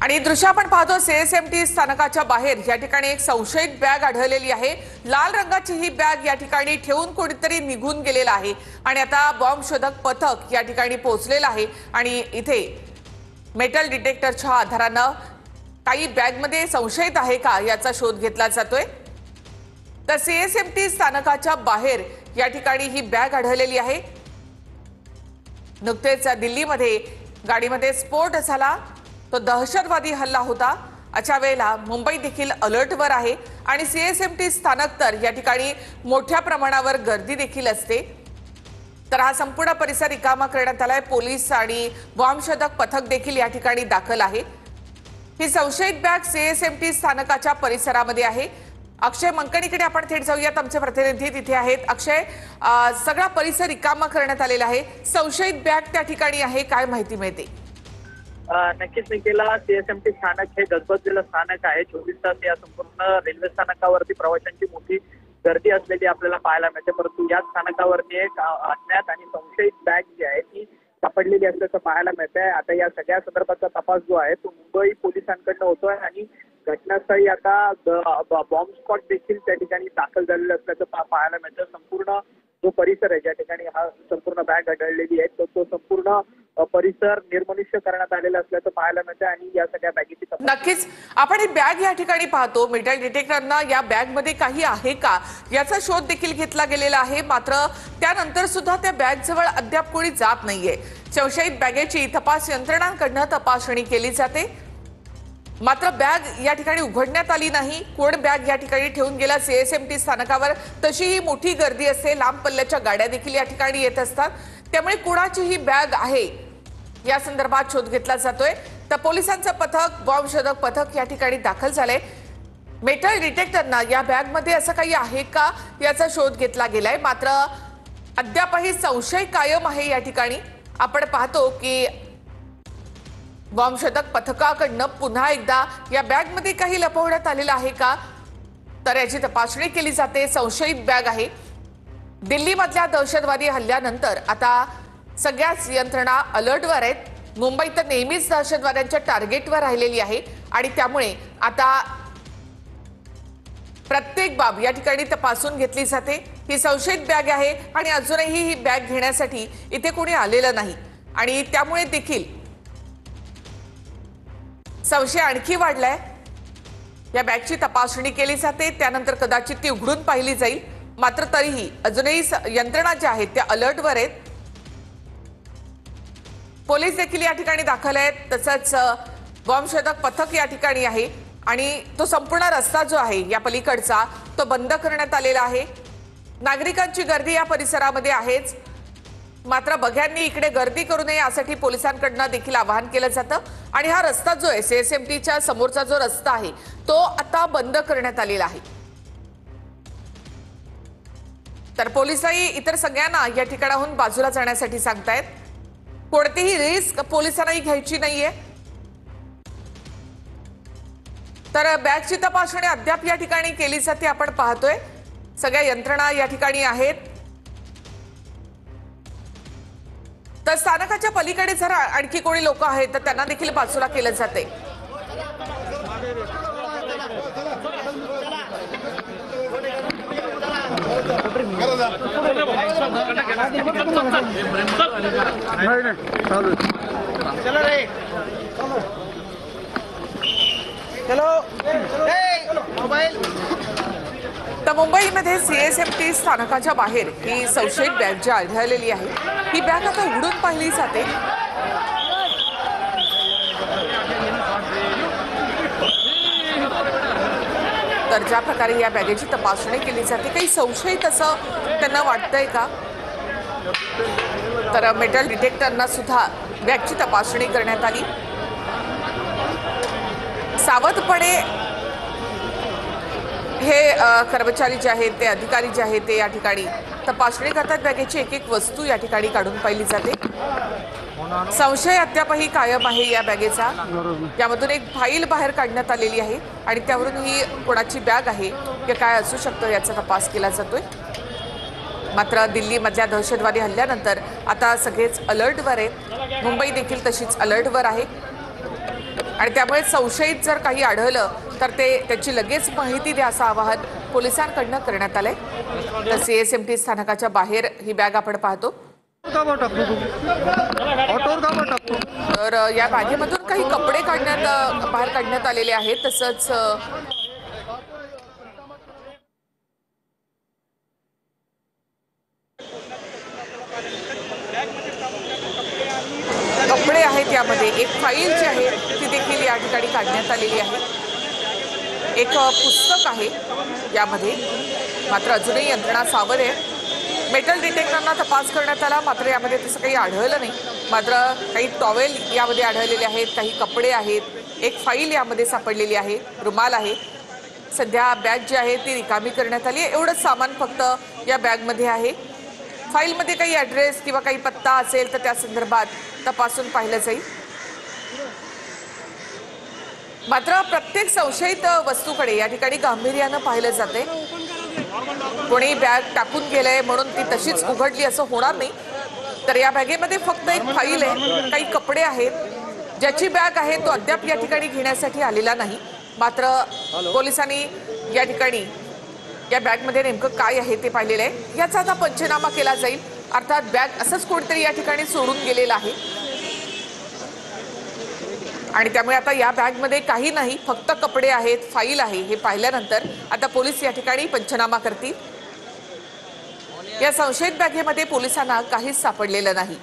आणि दृश्य आपण पाहतो सीएसएमटी स्थानकाच्या बाहेर या ठिकाणी एक संशयित बॅग आढळलेली आहे। लाल रंगाची ही बॅग या ठिकाणी ठेवून कोणीतरी निघून गेलेला आहे आणि आता बॉम्ब शोधक पथक या ठिकाणी पोहोचलेलं आहे आणि इथे मेटल डिटेक्टरच्या आधारानं काही बॅगमध्ये संशयित आहे का याचा शोध घेतला जातोय। तर सीएसएमटी स्थानकाच्या बाहेर या ठिकाणी ही बॅग आढळलेली आहे। नुकतेच दिल्लीमध्ये गाडीमध्ये स्फोट झाला, तो दहशतवादी हल्ला होता। अशा वेळेला मुंबई देखील अलर्टवर आहे आणि सीएसएमटी स्थानक तर या ठिकाणी मोठ्या प्रमाणावर गर्दी देखील असते। तर हा संपूर्ण परिसर रिकामा करण्यात आलाय। पोलीस आणि बॉम्ब शोधक पथक देखील या ठिकाणी दाखल आहे। ही संशयित बॅग सीएसएमटी स्थानकाच्या परिसरामध्ये आहे। अक्षय मंकणीकडे आपण थेट जाऊयात, आमचे प्रतिनिधी तिथे आहेत। अक्षय, सगळा परिसर रिकामा करण्यात आलेला आहे, संशयित बॅग त्या ठिकाणी आहे, काय माहिती मिळते? नक्कीच निकेला, सीएसएमटी स्थानक हे गजबजलेलं स्थानक आहे। 24 तास या संपूर्ण रेल्वे स्थानकावरती प्रवाशांची मोठी गर्दी असलेली आपल्याला पाहायला मिळते, परंतु या स्थानकावरती एक अज्ञात आणि संशयित बॅग जी आहे ती सापडलेली असल्याचं पाहायला मिळतंय। आता या सगळ्या संदर्भाचा तपास जो आहे तो मुंबई पोलिसांकडनं होतोय आणि घटनास्थळी आता बॉम्ब स्क्वॉड देखील त्या ठिकाणी दाखल झालेलं असल्याचं पाहायला मिळतं। संपूर्ण जो परिसर आहे ज्या ठिकाणी हा संपूर्ण बॅग आढळलेली आहे तो संपूर्ण परिसर निर्मनुष्य करण्यात आलेला असल्याचं पाहायला मिळतं आणि या सगळ्या बॅगेची नक्कीच आपण ही बॅग या ठिकाणी पाहतो। मेटल डिटेक्टरना या बॅग मध्ये काही आहे का याचा शोध देखील घेतला गेलेला आहे, मात्र त्यानंतर सुद्धा त्या बॅग जवळ अद्याप कोणी जात नाहीये। संशयित बॅगेची तपास यंत्रणांकडून तपासणी केली जाते, मात्र बॅग या ठिकाणी उघडण्यात आली नाही। कोण बॅग या ठिकाणी ठेवून गेला सीएसएमटी स्थानकावर? तशी ही मोठी गर्दी असते, लांब पल्ल्याच्या गाड्या देखील या ठिकाणी येत असतात, त्यामुळे कुणाची ही बॅग आहे या संदर्भात शोध घेतला जातोय। तर पोलिसांचं पथक, बॉम्ब शोधक पथक या ठिकाणी दाखल झालंय। मेटल डिटेक्टरना या बॅग मध्ये असं काही आहे का याचा शोध घेतला गेलाय, मात्र अद्यापही संशय कायम आहे। या ठिकाणी आपण पाहतो की बॉम्ब शोधक पथकाकडनं पुन्हा एकदा या बॅग मध्ये काही लपवण्यात आलेलं आहे का तर याची तपासणी केली जाते। संशयित बॅग आहे। दिल्लीमधल्या दहशतवादी हल्ल्यानंतर आता सगळ्याच यंत्रणा अलर्टवर आहेत। मुंबई तर नेहमीच दहशतवाद्यांच्या टार्गेटवर राहिलेली आहे आणि त्यामुळे आता प्रत्येक बाब या ठिकाणी तपासून घेतली जाते। ही संशयित बॅग आहे आणि अजूनही ही बॅग घेण्यासाठी इथे कोणी आलेलं नाही आणि त्यामुळे देखील संशय आणखी वाढलाय। या बॅगची तपासणी केली जाते, त्यानंतर कदाचित ती उघडून पाहिली जाईल, मात्र तरीही अजूनही यंत्रणा ज्या आहेत त्या अलर्टवर आहेत। पोलीस देखील या ठिकाणी दाखल आहेत, तसंच बॉम्ब शोधक पथक या ठिकाणी आहे आणि तो संपूर्ण रस्ता जो आहे या पलीकडचा तो बंद करण्यात आलेला आहे। नागरिकांची गर्दी या परिसरामध्ये आहेच, मात्र बघ्यांनी इकडे गर्दी करू नये यासाठी पोलिसांकडून देखील आवाहन केलं जातं आणि हा रस्ता जो आहे सीएसएमटीच्या समोरचा जो रस्ता आहे तो आता बंद करण्यात आलेला आहे। तर पोलिसही इतर सगळ्यांना या ठिकाणाहून बाजूला जाण्यासाठी सांगतायत। कोणतीही रिस्क पोलिसांनाही घ्यायची नाहीये। तर बॅगची तपासणी अद्याप या ठिकाणी केली जाते, आपण पाहतोय सगळ्या यंत्रणा या ठिकाणी आहेत। तर स्थानकाच्या पलीकडे जर आणखी कोणी लोक आहेत तर त्यांना देखील बाजूला केलं जाते। तर मुंबईमध्ये सीएसएमटी स्थानकाच्या बाहेर ही संशयित बॅग जी आढळलेली आहे ही बॅग आता उघडून पाहिली जाते। तर ज्या प्रकारे या बॅगेची तपासणी केली जाते, काही संशयित असं त्यांना वाटतंय का तर मेटल डिटेक्टरना सुद्धा बॅगची तपासणी करण्यात आली। सावधपणे हे कर्मचारी जे आहेत ते अधिकारी जे आहेत ते या ठिकाणी तपासणी करतात। बॅगेची एक एक वस्तू या ठिकाणी काढून पाहिली जाते। संशय अद्यापही कायम आहे या बॅगेचा। यामधून एक फाईल बाहेर काढण्यात आलेली आहे आणि त्यावरून ही कोणाची बॅग आहे की काय असू शकतं याचा तपास केला जातोय। मात्र दिल्लीमधल्या दहशतवादी हल्ल्यानंतर आता सगळेच अलर्टवर आहेत। मुंबई देखील तशीच अलर्टवर आहे। आणि त्यामुळे संशयित जर काही आढळलं तर त्याची लगेच माहिती द्या असं आवाहन पोलिसांकडनं करण्यात आलंय। तर सीएसएमटी स्थानकाच्या बाहेर ही बॅग आपण पाहतो। तर या बॅगेमधून काही कपडे बाहेर काढण्यात आलेले आहेत। तसंच कपडे आहेत, यामध्ये एक फाईल जी आहे ती देखील या ठिकाणी काढण्यात आलेली आहे। एक पुस्तक आहे यामध्ये, मात्र अजूनही यंत्रणा सावध आहे। मेटल डिटेक्टरना तपास करण्यात आला, मात्र यामध्ये तसं काही आढळलं नाही। मात्र काही टॉवेल यामध्ये आढळलेले आहेत, काही कपडे आहेत, एक फाईल यामध्ये सापडलेली आहे, रुमाल आहे। सध्या बॅग जी आहे ती रिकामी करण्यात आली आहे। एवढंच सामान फक्त या बॅगमध्ये आहे। फाईलमध्ये काही ॲड्रेस किंवा काही पत्ता असेल तर त्या संदर्भात तपासून पाहिलं जाईल। मात्र प्रत्येक संशयित वस्तूकडे या ठिकाणी गांभीर्यानं पाहिलं जाते। कोणी बॅग टाकून गेलंय म्हणून ती तशीच उघडली असं होणार नाही। तर या बॅगेमध्ये फक्त एक फाईल आहे, काही कपडे आहेत। ज्याची बॅग आहे तो अद्याप या ठिकाणी घेण्यासाठी आलेला नाही। मात्र पोलिसांनी या ठिकाणी या बॅगमध्ये नेमकं काय आहे ते पाहिलेलं आहे। याचा आता पंचनामा केला जाईल। अर्थात बॅग असंच कोणतरी या ठिकाणी सोडून गेलेलं आहे आणि त्यामुळे आता या बॅगमध्ये काही नाही, फक्त कपडे आहेत, फाईल आहे। हे पाहिल्यानंतर आता पोलीस या ठिकाणी पंचनामा करतील। या संशयित बॅगेमध्ये पोलिसांना काहीच सापडलेलं नाही।